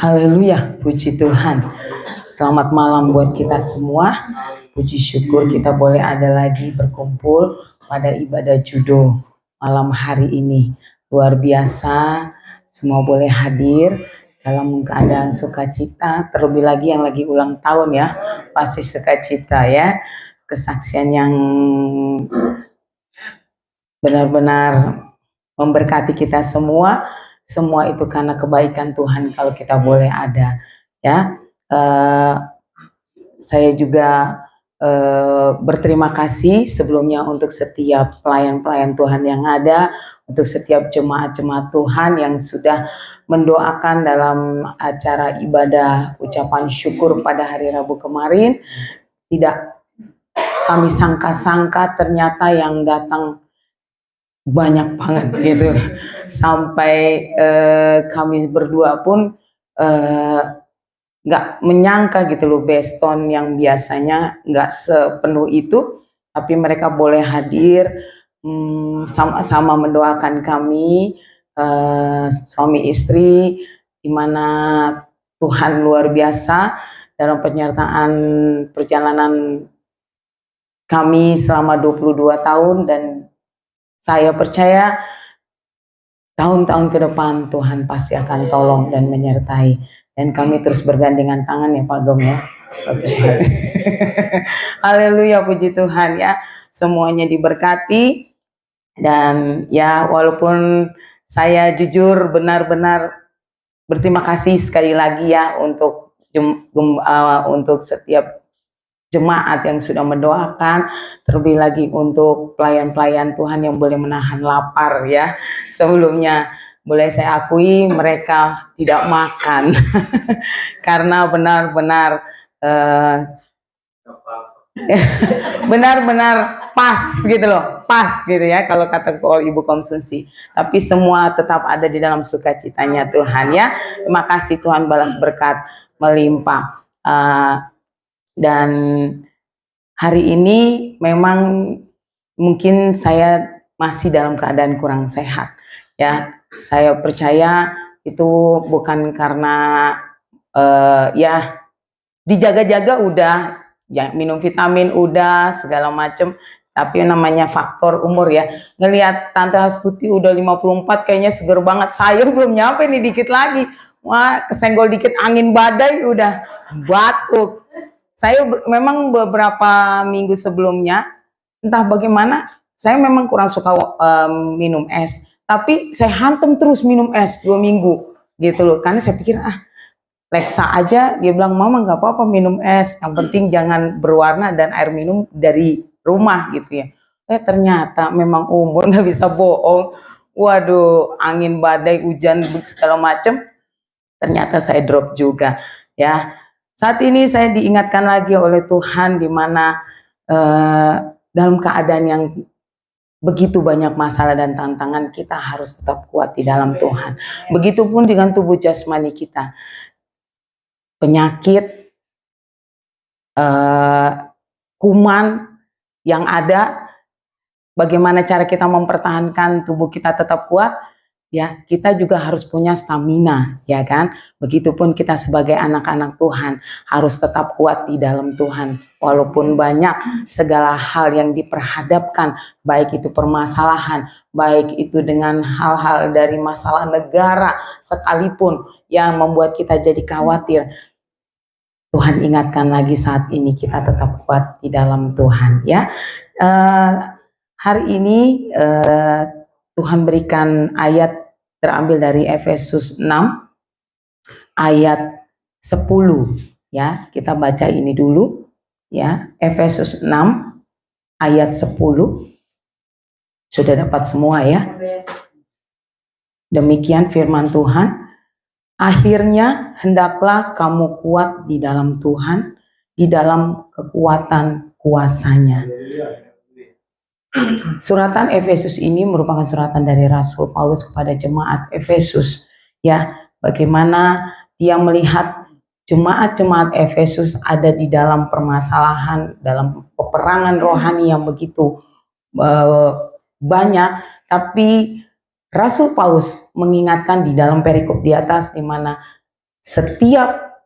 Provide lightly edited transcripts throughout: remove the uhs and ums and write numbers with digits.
Haleluya, puji Tuhan. Selamat malam buat kita semua. Puji syukur kita boleh ada lagi berkumpul pada ibadah judo malam hari ini. Luar biasa, semua boleh hadir dalam keadaan sukacita. Terlebih lagi yang lagi ulang tahun ya, pasti sukacita ya. Kesaksian yang benar-benar memberkati kita semua. Semua itu karena kebaikan Tuhan kalau kita boleh ada ya. Saya juga berterima kasih sebelumnya untuk setiap pelayan-pelayan Tuhan yang ada, untuk setiap jemaat-jemaat Tuhan yang sudah mendoakan dalam acara ibadah ucapan syukur pada hari Rabu kemarin. Tidak kami sangka-sangka ternyata yang datang banyak banget gitu, sampai kami berdua pun nggak menyangka gitu loh, Beston yang biasanya nggak sepenuh itu, tapi mereka boleh hadir sama-sama mendoakan kami, suami istri, dimana Tuhan luar biasa dalam penyertaan perjalanan kami selama 22 tahun, dan saya percaya tahun-tahun ke depan Tuhan pasti akan tolong dan menyertai. Dan kami terus bergandengan tangan ya Pak Gom ya. Haleluya, puji Tuhan ya. Semuanya diberkati. Dan ya walaupun saya jujur benar-benar berterima kasih sekali lagi ya untuk setiap jemaat yang sudah mendoakan, terlebih lagi untuk pelayan-pelayan Tuhan yang boleh menahan lapar ya. Sebelumnya boleh saya akui mereka tidak makan karena benar-benar benar-benar pas gitu loh, pas gitu ya kalau kata Ibu konsumsi. Tapi semua tetap ada di dalam sukacitanya Tuhan ya. Terima kasih, Tuhan balas berkat melimpah. Dan hari ini memang mungkin saya masih dalam keadaan kurang sehat ya. Saya percaya itu bukan karena ya dijaga-jaga udah ya, minum vitamin udah segala macem, tapi namanya faktor umur ya. Ngelihat Tante Astuti udah 54 kayaknya seger banget, saya belum nyampe nih, dikit lagi wah kesenggol dikit angin badai udah batuk. Saya memang beberapa minggu sebelumnya, entah bagaimana, saya memang kurang suka minum es. Tapi saya hantam terus minum es 2 minggu gitu loh. Karena saya pikir, Lexa aja, dia bilang, Mama nggak apa-apa minum es. Yang penting jangan berwarna dan air minum dari rumah gitu ya. Ternyata memang umur nggak bisa bohong. Waduh, angin badai, hujan, segala macem. Ternyata saya drop juga ya. Saat ini saya diingatkan lagi oleh Tuhan di mana dalam keadaan yang begitu banyak masalah dan tantangan, kita harus tetap kuat di dalam Tuhan. Begitupun dengan tubuh jasmani kita. Penyakit, kuman yang ada, bagaimana cara kita mempertahankan tubuh kita tetap kuat? Ya, kita juga harus punya stamina, ya kan? Begitupun kita sebagai anak-anak Tuhan harus tetap kuat di dalam Tuhan. Walaupun banyak segala hal yang diperhadapkan, baik itu permasalahan, baik itu dengan hal-hal dari masalah negara sekalipun yang membuat kita jadi khawatir. Tuhan ingatkan lagi saat ini kita tetap kuat di dalam Tuhan, ya. Hari ini Tuhan berikan ayat terambil dari Efesus 6 ayat 10 ya. Kita baca ini dulu ya. Efesus 6 ayat 10. Sudah dapat semua ya? Demikian firman Tuhan. Akhirnya hendaklah kamu kuat di dalam Tuhan, di dalam kekuatan kuasa-Nya. Suratan Efesus ini merupakan suratan dari Rasul Paulus kepada jemaat Efesus ya, bagaimana dia melihat jemaat-jemaat Efesus ada di dalam permasalahan, dalam peperangan rohani yang begitu banyak, tapi Rasul Paulus mengingatkan di dalam perikop di atas di mana setiap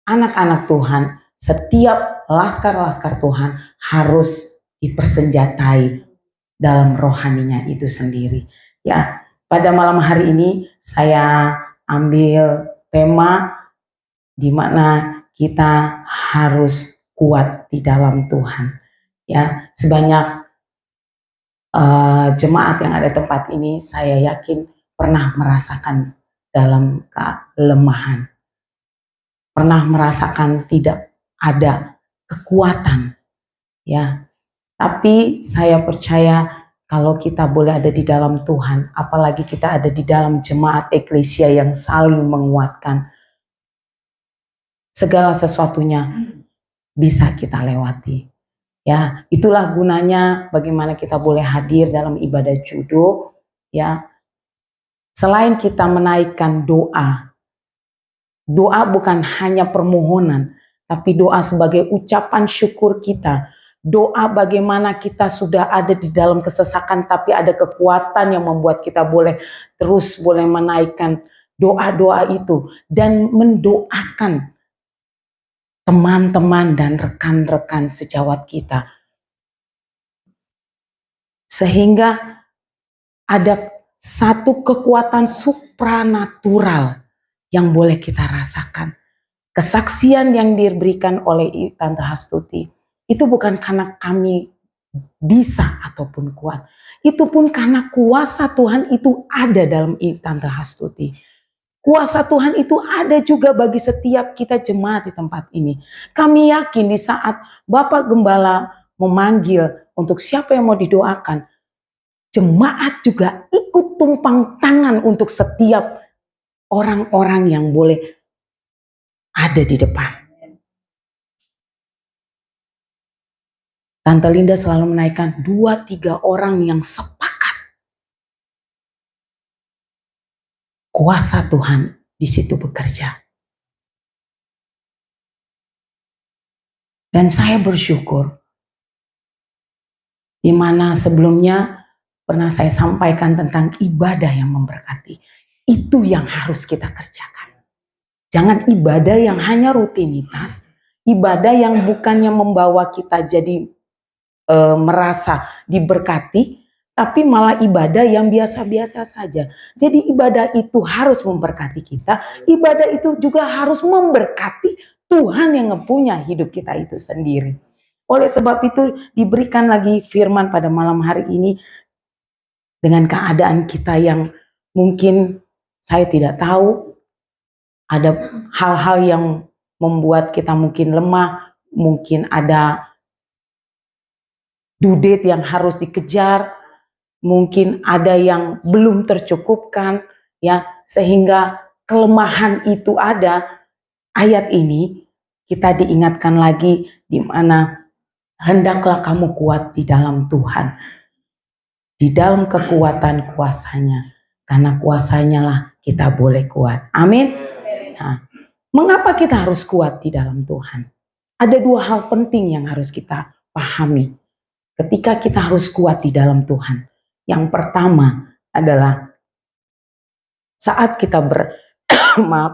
anak-anak Tuhan, setiap laskar-laskar Tuhan harus dipersenjatai dalam rohaninya itu sendiri. Ya, pada malam hari ini saya ambil tema di mana kita harus kuat di dalam Tuhan. Ya, sebanyak jemaat yang ada tempat ini, saya yakin pernah merasakan dalam kelemahan, pernah merasakan tidak ada kekuatan, ya. Tapi saya percaya kalau kita boleh ada di dalam Tuhan, apalagi kita ada di dalam jemaat eklesia yang saling menguatkan, segala sesuatunya bisa kita lewati. Ya, itulah gunanya bagaimana kita boleh hadir dalam ibadah judo, ya. Selain kita menaikkan doa, doa bukan hanya permohonan, tapi doa sebagai ucapan syukur kita. Doa bagaimana kita sudah ada di dalam kesesakan, tapi ada kekuatan yang membuat kita boleh terus boleh menaikkan doa-doa itu dan mendoakan teman-teman dan rekan-rekan sejawat kita. Sehingga ada satu kekuatan supranatural yang boleh kita rasakan. Kesaksian yang diberikan oleh Tante Hastuti itu bukan karena kami bisa ataupun kuat. Itu pun karena kuasa Tuhan itu ada dalam Tante Hastuti. Kuasa Tuhan itu ada juga bagi setiap kita jemaat di tempat ini. Kami yakin di saat Bapak Gembala memanggil untuk siapa yang mau didoakan, jemaat juga ikut tumpang tangan untuk setiap orang-orang yang boleh ada di depan. Tante Linda selalu menaikkan 2-3 orang yang sepakat. Kuasa Tuhan di situ bekerja. Dan saya bersyukur, di mana sebelumnya pernah saya sampaikan tentang ibadah yang memberkati. Itu yang harus kita kerjakan. Jangan ibadah yang hanya rutinitas, ibadah yang bukannya membawa kita jadi merasa diberkati, tapi malah ibadah yang biasa-biasa saja. Jadi ibadah itu harus memberkati kita, ibadah itu juga harus memberkati Tuhan yang mempunyai hidup kita itu sendiri. Oleh sebab itu diberikan lagi firman pada malam hari ini dengan keadaan kita yang mungkin saya tidak tahu, ada hal-hal yang membuat kita mungkin lemah, mungkin ada due date yang harus dikejar, mungkin ada yang belum tercukupkan, ya, sehingga kelemahan itu ada. Ayat ini kita diingatkan lagi di mana hendaklah kamu kuat di dalam Tuhan, di dalam kekuatan kuasanya, karena kuasanya lah kita boleh kuat. Amin. Nah, mengapa kita harus kuat di dalam Tuhan? Ada 2 hal penting yang harus kita pahami ketika kita harus kuat di dalam Tuhan. Yang pertama adalah saat kita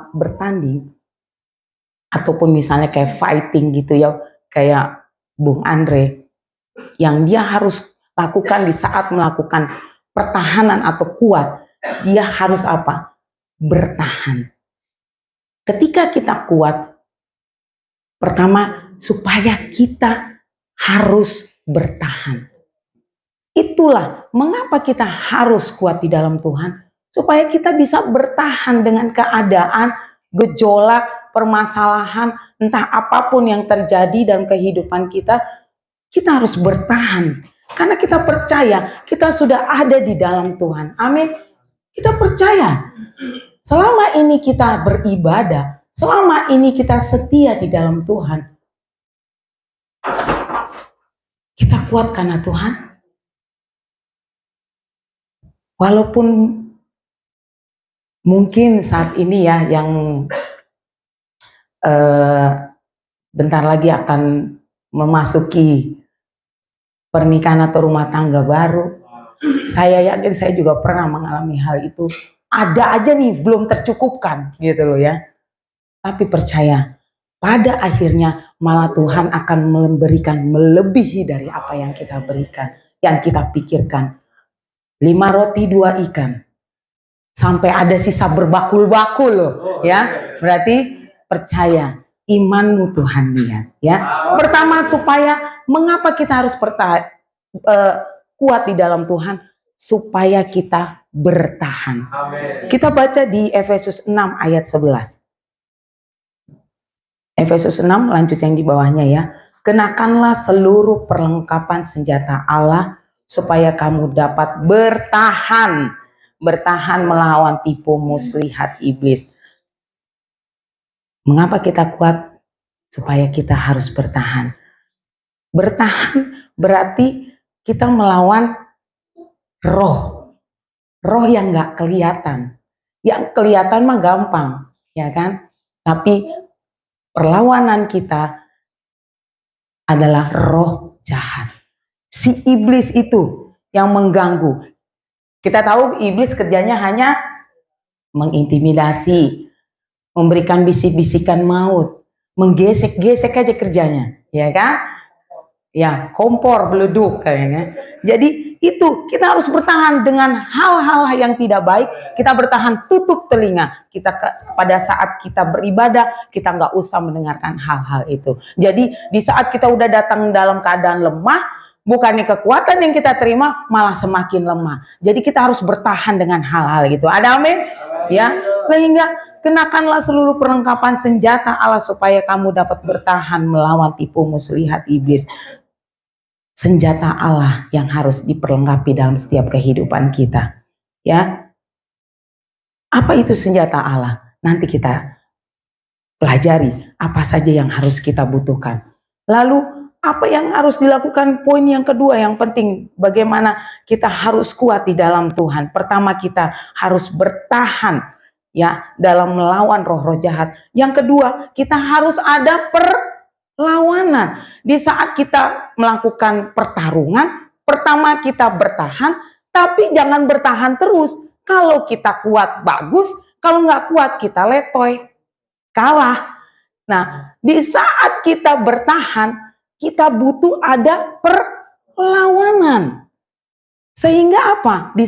bertanding, ataupun misalnya kayak fighting gitu ya, kayak Bung Andre, yang dia harus lakukan di saat melakukan pertahanan atau kuat, dia harus apa? Bertahan. Ketika kita kuat, pertama supaya kita harus bertahan. Itulah mengapa kita harus kuat di dalam Tuhan, supaya kita bisa bertahan dengan keadaan, gejolak, permasalahan, entah apapun yang terjadi dalam kehidupan kita, kita harus bertahan. Karena kita percaya kita sudah ada di dalam Tuhan. Amin. Kita percaya selama ini kita beribadah, selama ini kita setia di dalam Tuhan, kita kuat karena Tuhan. Walaupun mungkin saat ini ya yang bentar lagi akan memasuki pernikahan atau rumah tangga baru, saya yakin saya juga pernah mengalami hal itu. Ada aja nih belum tercukupkan gitu loh ya. tapi percaya pada akhirnya malah Tuhan akan memberikan melebihi dari apa yang kita berikan, yang kita pikirkan. 5 roti 2 ikan. Sampai ada sisa berbakul-bakul loh, ya. Berarti percaya, imanmu Tuhan lihat, ya. Pertama, supaya mengapa kita harus kuat di dalam Tuhan? Supaya kita bertahan. Amen. Kita baca di Efesus 6 ayat 11. Efesus 6 lanjut yang di bawahnya ya. Kenakanlah seluruh perlengkapan senjata Allah supaya kamu dapat bertahan melawan tipu muslihat iblis. Mengapa kita kuat? Supaya kita harus bertahan. Bertahan berarti kita melawan roh yang nggak kelihatan. Yang kelihatan mah gampang, ya kan? Tapi perlawanan kita adalah roh jahat. Si iblis itu yang mengganggu. Kita tahu iblis kerjanya hanya mengintimidasi, memberikan bisik-bisikan maut, menggesek-gesek aja kerjanya, ya kan? Ya, kompor beleduk kayaknya. Jadi itu kita harus bertahan dengan hal-hal yang tidak baik. Kita bertahan, tutup telinga kita pada saat kita beribadah. Kita nggak usah mendengarkan hal-hal itu. Jadi di saat kita udah datang dalam keadaan lemah, bukannya kekuatan yang kita terima malah semakin lemah. Jadi kita harus bertahan dengan hal-hal gitu. Ada amin? Ya, sehingga kenakanlah seluruh perlengkapan senjata Allah supaya kamu dapat bertahan melawan tipu muslihat iblis. Senjata Allah yang harus diperlengkapi dalam setiap kehidupan kita. Ya. Apa itu senjata Allah? Nanti kita pelajari apa saja yang harus kita butuhkan. Lalu apa yang harus dilakukan? Poin yang kedua yang penting, bagaimana kita harus kuat di dalam Tuhan. Pertama, kita harus bertahan ya dalam melawan roh-roh jahat. Yang kedua, kita harus ada perlawanan. Di saat kita melakukan pertarungan, pertama kita bertahan, tapi jangan bertahan terus. Kalau kita kuat bagus, kalau nggak kuat kita letoy, kalah. Nah, di saat kita bertahan, kita butuh ada perlawanan. Sehingga apa? Di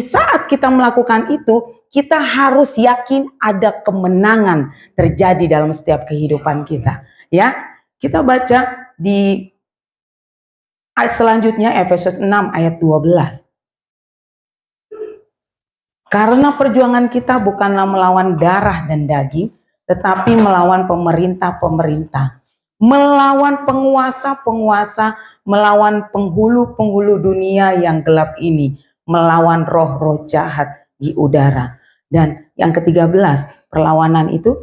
saat kita melakukan itu, kita harus yakin ada kemenangan terjadi dalam setiap kehidupan kita. Ya, kita baca di ayat selanjutnya, Efesus 6 ayat 12. Karena perjuangan kita bukanlah melawan darah dan daging, tetapi melawan pemerintah-pemerintah, melawan penguasa-penguasa, melawan penghulu-penghulu dunia yang gelap ini, melawan roh-roh jahat di udara. Dan yang ke-13, perlawanan itu,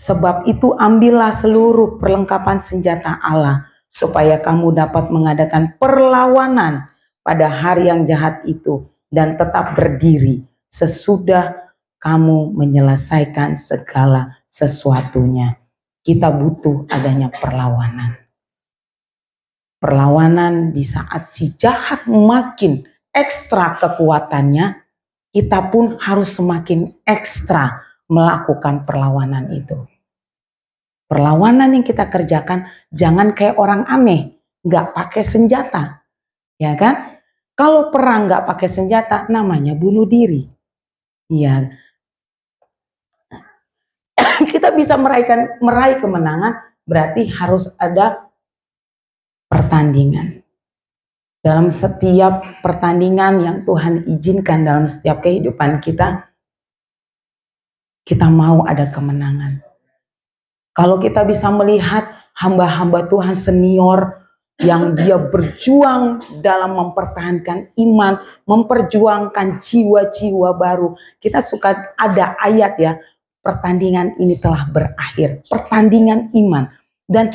sebab itu ambillah seluruh perlengkapan senjata Allah, supaya kamu dapat mengadakan perlawanan pada hari yang jahat itu, dan tetap berdiri sesudah kamu menyelesaikan segala sesuatunya. Kita butuh adanya perlawanan. Perlawanan di saat si jahat makin ekstra kekuatannya, kita pun harus semakin ekstra melakukan perlawanan itu. Perlawanan yang kita kerjakan jangan kayak orang aneh, nggak pakai senjata, ya kan? Kalau perang nggak pakai senjata, namanya bunuh diri. Iya, kita bisa meraih kemenangan, berarti harus ada pertandingan. Dalam setiap pertandingan yang Tuhan izinkan dalam setiap kehidupan kita mau ada kemenangan. Kalau kita bisa melihat hamba-hamba Tuhan senior yang dia berjuang dalam mempertahankan iman, memperjuangkan jiwa-jiwa baru. Kita suka ada ayat ya, pertandingan ini telah berakhir, pertandingan iman. Dan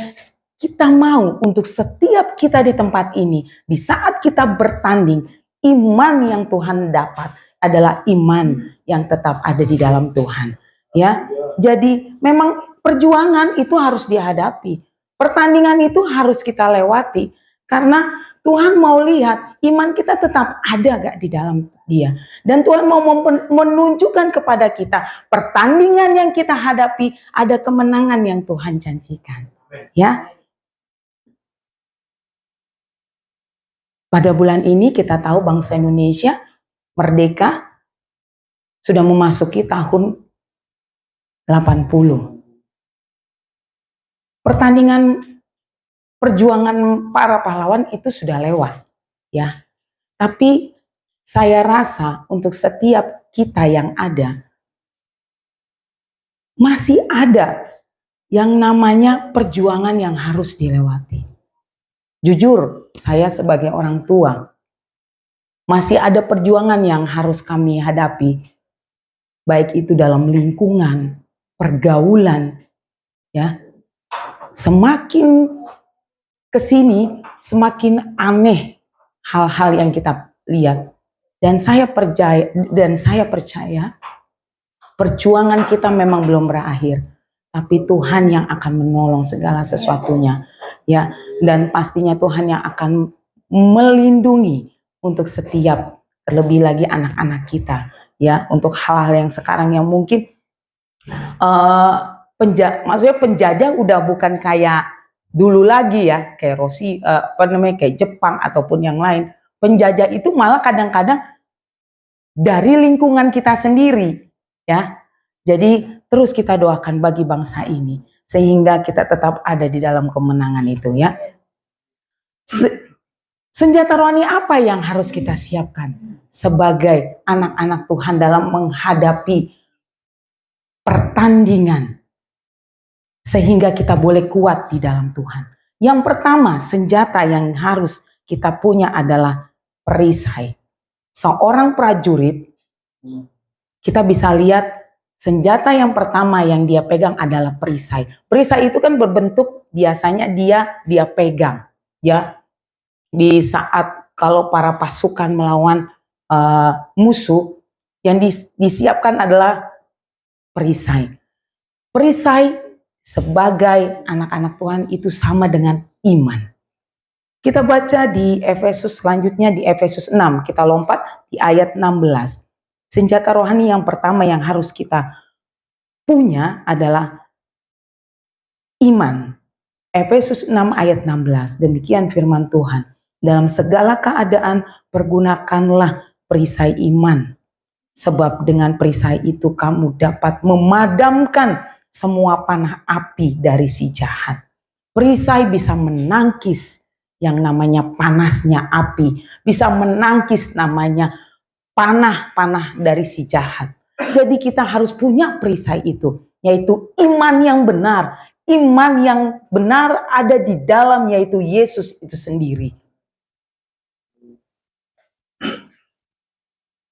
kita mau untuk setiap kita di tempat ini, di saat kita bertanding, iman yang Tuhan dapat adalah iman yang tetap ada di dalam Tuhan. Ya, jadi memang perjuangan itu harus dihadapi. Pertandingan itu harus kita lewati. Karena Tuhan mau lihat iman kita tetap ada gak di dalam Dia. Dan Tuhan mau menunjukkan kepada kita pertandingan yang kita hadapi, ada kemenangan yang Tuhan janjikan. Ya. Pada bulan ini kita tahu bangsa Indonesia merdeka sudah memasuki tahun 80. Pertandingan perjuangan para pahlawan itu sudah lewat, ya. Tapi saya rasa untuk setiap kita yang ada, masih ada yang namanya perjuangan yang harus dilewati. Jujur, saya sebagai orang tua, masih ada perjuangan yang harus kami hadapi, baik itu dalam lingkungan, pergaulan, ya. Semakin kesini, semakin aneh hal-hal yang kita lihat. Dan saya percaya perjuangan kita memang belum berakhir, tapi Tuhan yang akan menolong segala sesuatunya, ya. Dan pastinya Tuhan yang akan melindungi untuk setiap, terlebih lagi anak-anak kita, ya, untuk hal-hal yang sekarang yang mungkin maksudnya penjajah udah bukan kayak dulu lagi, ya, kayak kayak Jepang ataupun yang lain. Penjajah itu malah kadang-kadang dari lingkungan kita sendiri, ya. Jadi terus kita doakan bagi bangsa ini sehingga kita tetap ada di dalam kemenangan itu, ya. Senjata rohani apa yang harus kita siapkan sebagai anak-anak Tuhan dalam menghadapi pertandingan sehingga kita boleh kuat di dalam Tuhan? Yang pertama, senjata yang harus kita punya adalah perisai. Seorang prajurit, kita bisa lihat senjata yang pertama yang dia pegang adalah perisai. Perisai itu kan berbentuk biasanya dia pegang, ya. Di saat kalau para pasukan melawan musuh, yang disiapkan adalah perisai. Perisai sebagai anak-anak Tuhan itu sama dengan iman. Kita baca di Efesus selanjutnya, di Efesus 6, kita lompat di ayat 16. Senjata rohani yang pertama yang harus kita punya adalah iman. Efesus 6 ayat 16, demikian firman Tuhan. Dalam segala keadaan pergunakanlah perisai iman, sebab dengan perisai itu kamu dapat memadamkan semua panah api dari si jahat. Perisai bisa menangkis yang namanya panasnya api, bisa menangkis namanya panah-panah dari si jahat. Jadi kita harus punya perisai itu, yaitu iman yang benar. Iman yang benar ada di dalam, yaitu Yesus itu sendiri.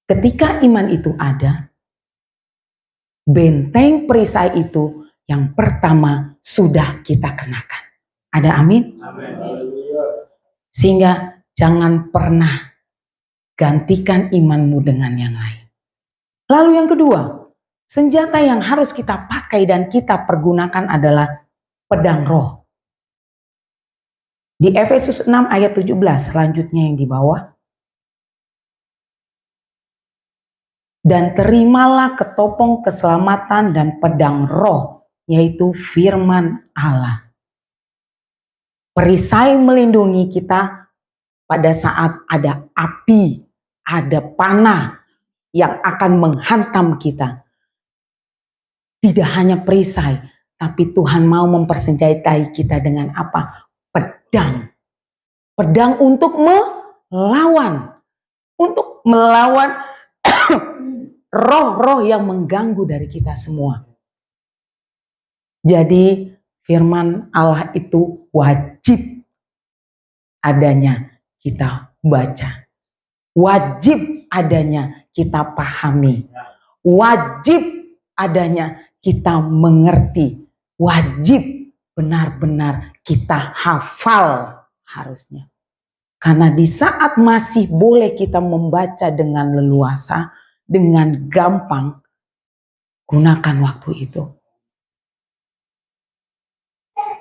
Ketika iman itu ada, benteng perisai itu yang pertama sudah kita kenakan. Ada amin? Amin. Sehingga jangan pernah gantikan imanmu dengan yang lain. Lalu yang kedua, senjata yang harus kita pakai dan kita pergunakan adalah pedang roh. Di Efesus 6 ayat 17 selanjutnya yang di bawah. Dan terimalah ketopong keselamatan dan pedang roh, yaitu firman Allah. Perisai melindungi kita pada saat ada api, ada panah yang akan menghantam kita. Tidak hanya perisai, tapi Tuhan mau mempersenjatai kita dengan apa? Pedang. Pedang untuk melawan. Untuk melawan roh-roh yang mengganggu dari kita semua. Jadi firman Allah itu wajib adanya kita baca. Wajib adanya kita pahami. Wajib adanya kita mengerti. Wajib benar-benar kita hafal harusnya. Karena di saat masih boleh kita membaca dengan leluasa, dengan gampang, gunakan waktu itu.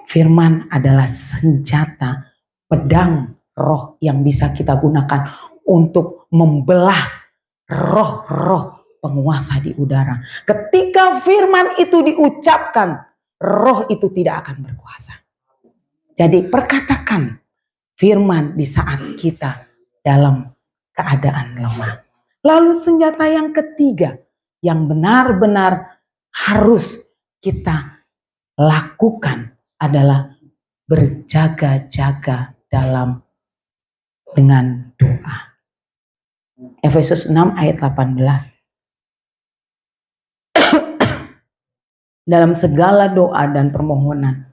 Firman adalah senjata, pedang roh yang bisa kita gunakan untuk membelah roh-roh penguasa di udara. Ketika firman itu diucapkan, roh itu tidak akan berkuasa. Jadi perkatakan firman di saat kita dalam keadaan lemah. Lalu senjata yang ketiga yang benar-benar harus kita lakukan adalah berjaga-jaga dengan doa. Efesus 6 ayat 18. Dalam segala doa dan permohonan,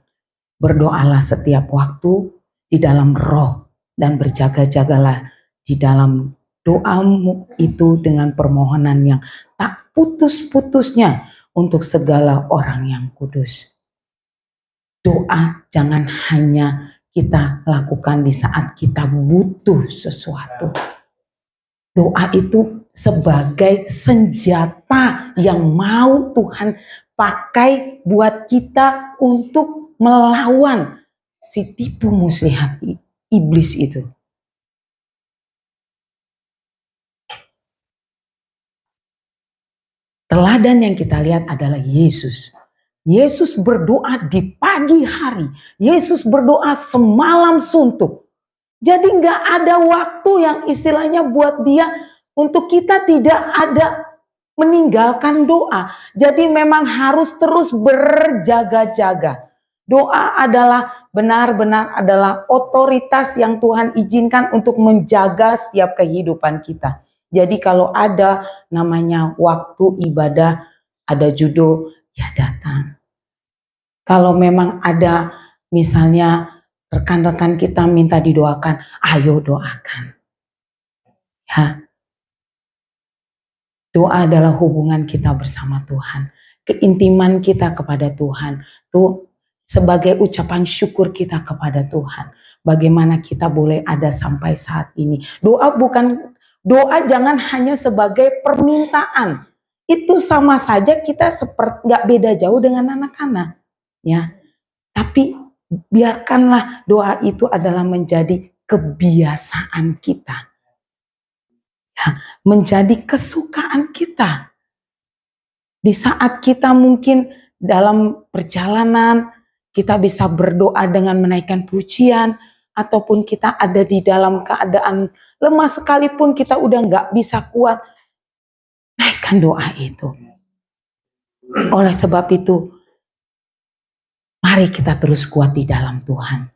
berdoalah setiap waktu di dalam roh dan berjaga-jagalah di dalam doamu itu dengan permohonan yang tak putus-putusnya untuk segala orang yang kudus. Doa jangan hanya kita lakukan di saat kita butuh sesuatu. Doa itu sebagai senjata yang mau Tuhan pakai buat kita untuk melawan si tipu muslihat iblis itu. Teladan yang kita lihat adalah Yesus. Yesus berdoa di pagi hari. Yesus berdoa semalam suntuk. Jadi nggak ada waktu yang istilahnya buat dia untuk kita tidak ada meninggalkan doa. Jadi memang harus terus berjaga-jaga. Doa adalah benar-benar adalah otoritas yang Tuhan izinkan untuk menjaga setiap kehidupan kita. Jadi kalau ada namanya waktu ibadah, ada judul, ya datang. Kalau memang ada misalnya rekan-rekan kita minta didoakan, ayo doakan. Ya. Doa adalah hubungan kita bersama Tuhan. Keintiman kita kepada Tuhan. Tuh sebagai ucapan syukur kita kepada Tuhan. Bagaimana kita boleh ada sampai saat ini. Doa jangan hanya sebagai permintaan. Itu sama saja kita seperti nggak beda jauh dengan anak-anak. Ya. Tapi biarkanlah doa itu adalah menjadi kebiasaan kita. Ya, menjadi kesukaan kita. Di saat kita mungkin dalam perjalanan, kita bisa berdoa dengan menaikkan pujian, ataupun kita ada di dalam keadaan lemah sekalipun kita udah nggak bisa kuat, naikkan doa itu. Oleh sebab itu, mari kita terus kuat di dalam Tuhan.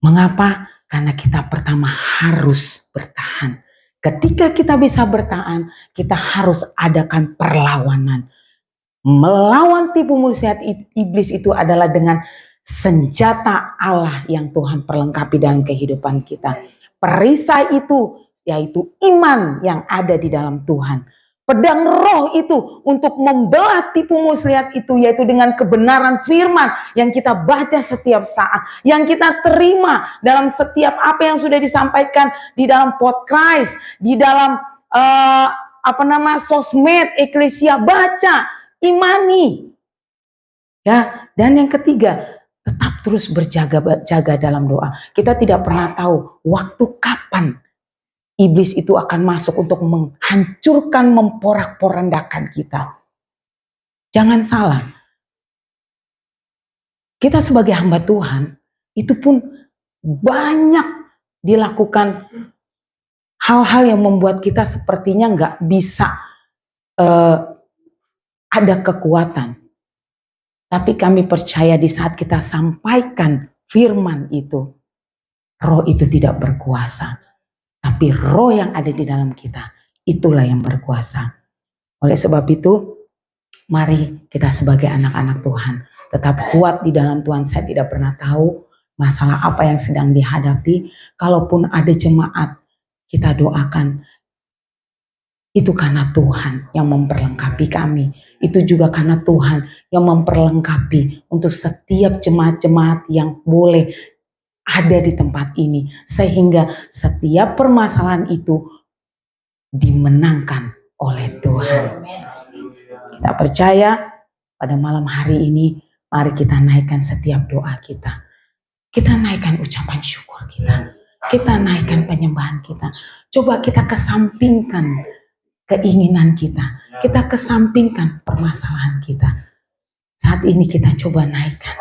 Mengapa? Karena kita pertama harus bertahan. Ketika kita bisa bertahan, kita harus adakan perlawanan. Melawan tipu muslihat iblis itu adalah dengan senjata Allah yang Tuhan perlengkapi dalam kehidupan kita. Perisai itu yaitu iman yang ada di dalam Tuhan. Pedang roh itu untuk membelah tipu muslihat itu, yaitu dengan kebenaran firman yang kita baca setiap saat, yang kita terima dalam setiap apa yang sudah disampaikan di dalam podcast, di dalam sosmed, eklesia, baca, imani. Ya, dan yang ketiga, tetap terus berjaga-jaga dalam doa. Kita tidak pernah tahu waktu kapan iblis itu akan masuk untuk menghancurkan, memporak-porandakan kita. Jangan salah. Kita sebagai hamba Tuhan, itu pun banyak dilakukan hal-hal yang membuat kita sepertinya nggak bisa ada kekuatan. Tapi kami percaya di saat kita sampaikan firman itu, roh itu tidak berkuasa. Tapi roh yang ada di dalam kita, itulah yang berkuasa. Oleh sebab itu, mari kita sebagai anak-anak Tuhan, tetap kuat di dalam Tuhan. Saya tidak pernah tahu masalah apa yang sedang dihadapi. Kalaupun ada jemaat, kita doakan. Itu karena Tuhan yang memperlengkapi kami. Itu juga karena Tuhan yang memperlengkapi untuk setiap jemaat-jemaat yang boleh ada di tempat ini, sehingga setiap permasalahan itu dimenangkan oleh Tuhan. Kita percaya pada malam hari ini, mari kita naikkan setiap doa kita. Kita naikkan ucapan syukur kita. Kita naikkan penyembahan kita. Coba kita kesampingkan keinginan kita. Kita kesampingkan permasalahan kita. Saat ini kita coba naikkan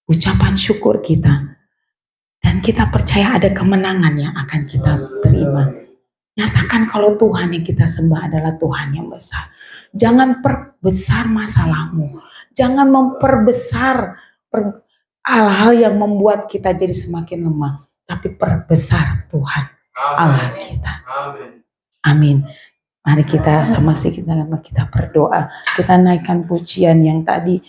ucapan syukur kita. Dan kita percaya ada kemenangan yang akan kita terima. Nyatakan kalau Tuhan yang kita sembah adalah Tuhan yang besar. Jangan perbesar masalahmu. Jangan memperbesar hal-hal yang membuat kita jadi semakin lemah. Tapi perbesar Tuhan Allah kita. Amin. Mari kita sama kita berdoa. Kita naikkan pujian yang tadi